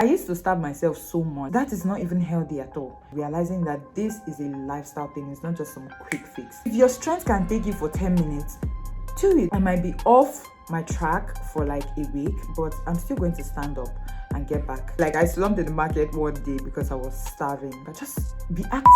I used to starve myself so much. That is not even healthy at all. Realizing that this is a lifestyle thing, it's not just some quick fix. If your strength can take you for 10 minutes, do it. I might be off my track for like a week, but I'm still going to stand up and get back. Like, I slumped in the market one day because I was starving, but just be active.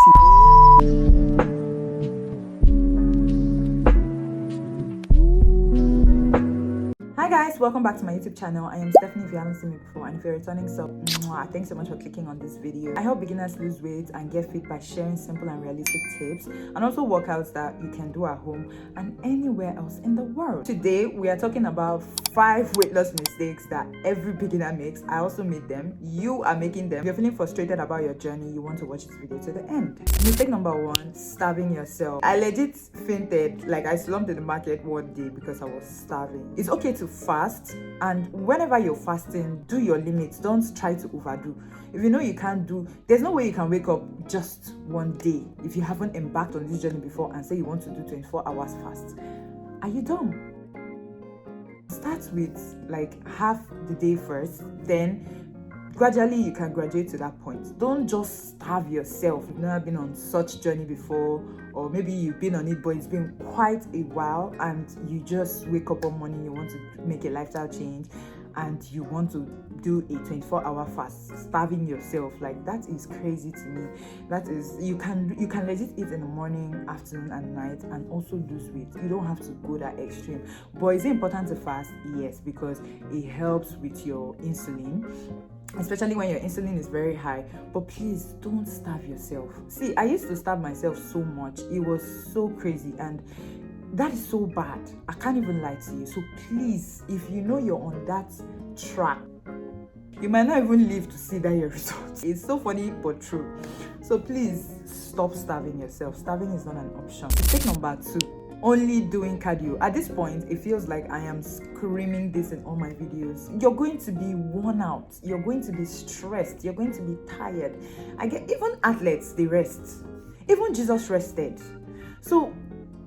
Hi guys, welcome back to my YouTube channel. I am Stephanie if you haven't seen me before, and if you're returning sub, thanks so much for clicking on this video. I help beginners lose weight and get fit by sharing simple and realistic tips, and also workouts that you can do at home and anywhere else in the world. Today we are talking about 5 weight loss mistakes that every beginner makes. I also made them. You are making them. If you're feeling frustrated about your journey, you want to watch this video to the end. Mistake number 1: starving yourself. I legit fainted. Like, I slumped in the market one day because I was starving. It's okay to fast, and whenever you're fasting, do your limits. Don't try to overdo. If you know you can't do, there's no way you can wake up just one day if you haven't embarked on this journey before and say you want to do 24 hours fast. Are you dumb? Start with like half the day first, then gradually you can graduate to that point. Don't just starve yourself. You've never been on such journey before, or maybe you've been on it but it's been quite a while, and you just wake up one morning, you want to make a lifestyle change and you want to do a 24-hour fast. Starving yourself, like, that is crazy to me. That is, you can legit eat in the morning, afternoon and night and also lose weight. You don't have to go that extreme. But is it important to fast? Yes, because it helps with your insulin, especially when your insulin is very high. But please don't starve yourself. See, I used to starve myself so much. It was so crazy, and that is so bad. I can't even lie to you. So please, if you know you're on that track, you might not even live to see that your results. It's so funny but true. So please stop starving yourself. Starving is not an option. Mistake number 2: only doing cardio. At this point, it feels like I am screaming this in all my videos. You're going to be worn out. You're going to be stressed. You're going to be tired. Even athletes, they rest. Even Jesus rested. So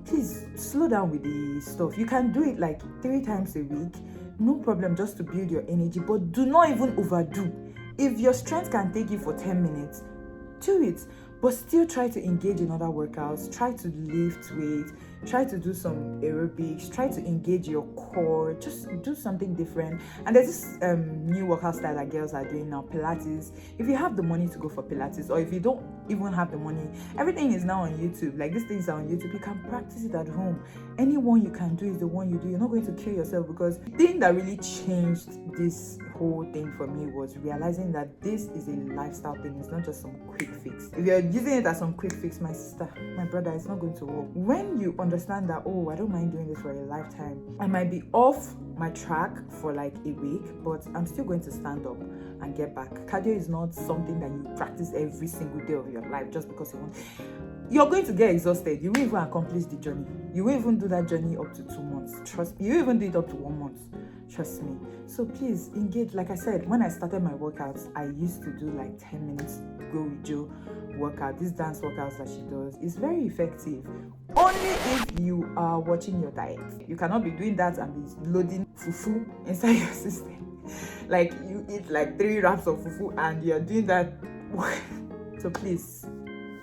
please slow down with the stuff. You can do it like 3 times a week, no problem, just to build your energy, but do not even overdo. If your strength can take you for 10 minutes, do it. But still try to engage in other workouts. Try to lift weight. Try to do some aerobics. Try to engage your core. Just do something different. And there's this new workout style that girls are doing now, Pilates. If you have the money to go for Pilates, or if you don't even have the money, everything is now on YouTube. Like, these things are on YouTube. You can practice it at home. Any one you can do is the one you do. You're not going to kill yourself, because the thing that really changed this whole thing for me was realizing that this is a lifestyle thing. It's not just some quick fix. If you're using it as some quick fix, my sister, my brother, it's not going to work. When you understand that, oh, I don't mind doing this for a lifetime, I might be off my track for like a week, but I'm still going to stand up and get back. Cardio is not something that you practice every single day of your life just because you want. You're going to get exhausted. You won't even accomplish the journey. You won't even do that journey up to 2 months. Trust me. You won't even do it up to 1 month. Trust me. So please engage. Like I said, when I started my workouts, I used to do like 10 minutes go with Joe workout. This dance workouts that she does is very effective. Only if you are watching your diet. You cannot be doing that and be loading fufu inside your system. Like, you eat like 3 wraps of fufu and you're doing that. So please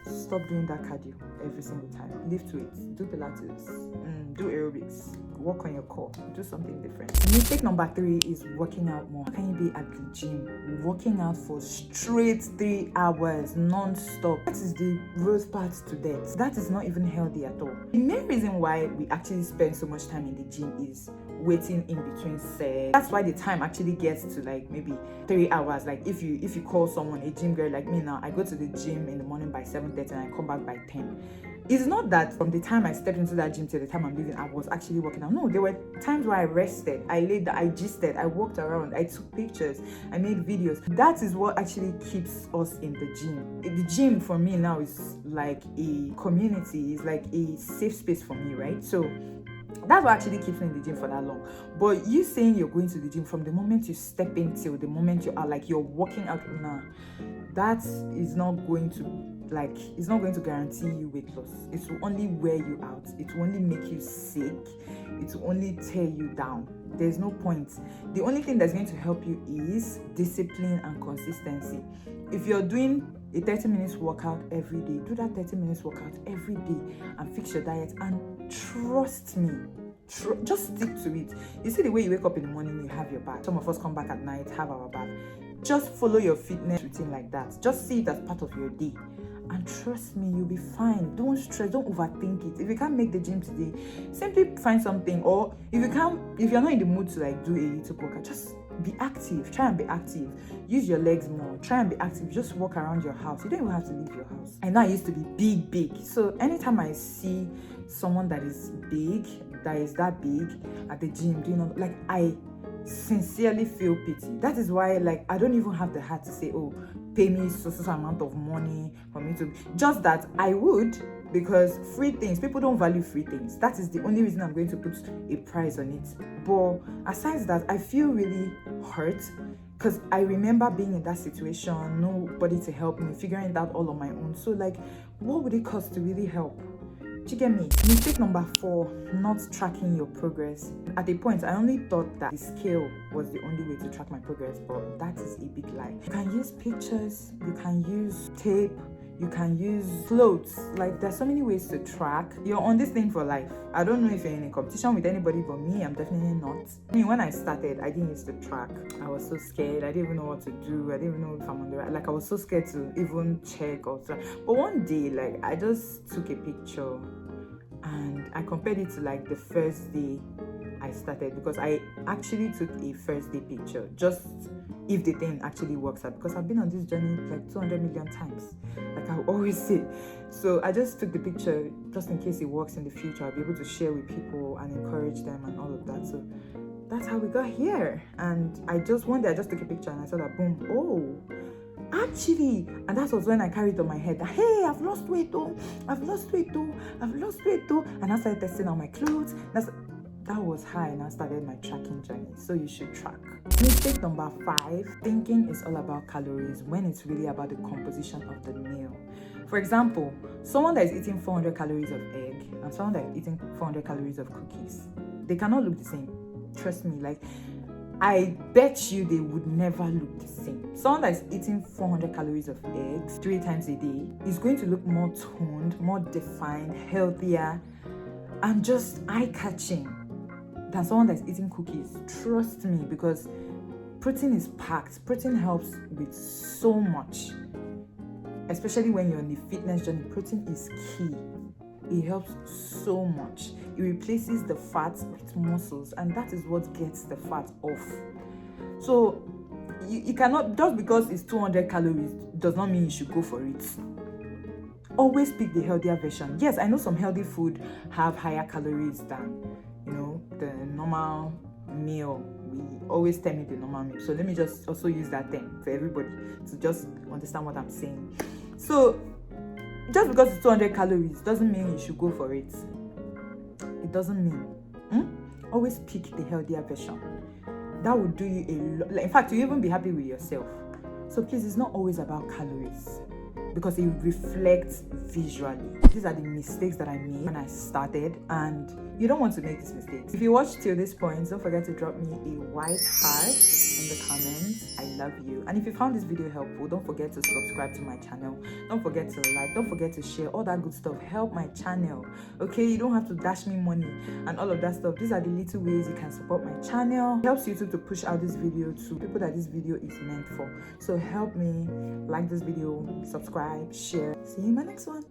stop doing that cardio every single time. Lift weights, do Pilates, do aerobics, work on your core, do something different. Mistake number 3 is working out more. How can you be at the gym working out for straight 3 hours non-stop? That is the road path to death. That is not even healthy at all. The main reason why we actually spend so much time in the gym is waiting in between sets. That's why the time actually gets to like maybe 3 hours. Like, if you call someone a gym girl like me now, I go to the gym in the morning by 7:30 and I come back by 10. It's not that from the time I stepped into that gym till the time I'm leaving, I was actually working out. No, there were times where I rested, I laid down, I gisted, I walked around, I took pictures, I made videos. That is what actually keeps us in the gym. The gym for me now is like a community, it's like a safe space for me, right? So that's what actually keeps me in the gym for that long. But you saying you're going to the gym from the moment you step in till the moment you are like you're working out now, that is not going to Like, it's not going to guarantee you weight loss. It will only wear you out. It will only make you sick. It will only tear you down. There's no point. The only thing that's going to help you is discipline and consistency. If you're doing a 30 minutes workout every day, do that 30 minutes workout every day and fix your diet, and trust me, just stick to it. You see the way you wake up in the morning, you have your bath. Some of us come back at night, have our bath. Just follow your fitness routine like that. Just see it as part of your day. And trust me, you'll be fine. Don't stress, don't overthink it. If you can't make the gym today, simply find something. Or if you're not in the mood to like do a YouTube workout, just be active. Try and be active. Use your legs more. Try and be active. Just walk around your house. You don't even have to leave your house. I know I used to be big. So anytime I see someone that is big, that big at the gym, like, I sincerely feel pity. That is why, like, I don't even have the heart to say, oh, pay me so amount of money for me to, just that I would, because free things, people don't value free things. That is the only reason I'm going to put a price on it. But aside that, I feel really hurt, because I remember being in that situation, nobody to help me, figuring it out all on my own. So like, what would it cost to really help? Do you get me? Mistake number 4, not tracking your progress. At a point, I only thought that the scale was the only way to track my progress, but that is a big lie. You can use pictures, you can use tape, you can use clothes. Like, there's so many ways to track. You're on this thing for life. I don't know if you're in a competition with anybody, but me, I'm definitely not. I mean, when I started, I didn't used to track. I was so scared. I didn't even know what to do. I didn't even know if I'm on the right. Like, I was so scared to even check or track. But one day, like, I just took a picture and I compared it to like the first day I started, because I actually took a first day picture, just if the thing actually works out, because I've been on this journey like 200 million times, like I always say. So I just took the picture just in case it works in the future. I'll be able to share with people and encourage them and all of that. So that's how we got here. And one day I just took a picture and I saw that, boom, oh, actually, and that was when I carried on my head that, hey, I've lost weight though, and I started testing on my clothes. That was how I now started my tracking journey. So you should track. Mistake number 5, thinking is all about calories when it's really about the composition of the meal. For example, someone that is eating 400 calories of egg and someone that is eating 400 calories of cookies, they cannot look the same. Trust me, like, I bet you they would never look the same. Someone that is eating 400 calories of eggs 3 times a day is going to look more toned, more defined, healthier, and just eye-catching than someone that's eating cookies. Trust me, because protein is packed. Protein helps with so much, especially when you're on the fitness journey. Protein is key. It helps so much. It replaces the fat with muscles, and that is what gets the fat off. So you cannot, just because it's 200 calories does not mean you should go for it. Always pick the healthier version. Yes, I know some healthy food have higher calories than, the normal meal. We always tell me the normal meal. So let me just also use that term for everybody to just understand what I'm saying. So just because it's 200 calories doesn't mean you should go for it. It doesn't mean. Always pick the healthier version. That will do you a lot. In fact, you'll even be happy with yourself. So please, it's not always about calories, because it reflects visually. These are the mistakes that I made when I started, and you don't want to make these mistakes. If you watched till this point, don't forget to drop me a white heart in the comments. I love you. And if you found this video helpful, don't forget to subscribe to my channel. Don't forget to like, don't forget to share, all that good stuff. Help my channel, okay? You don't have to dash me money and all of that stuff. These are the little ways you can support my channel. It helps YouTube to push out this video to people that this video is meant for. So help me, like this video, subscribe, share. See you in my next one.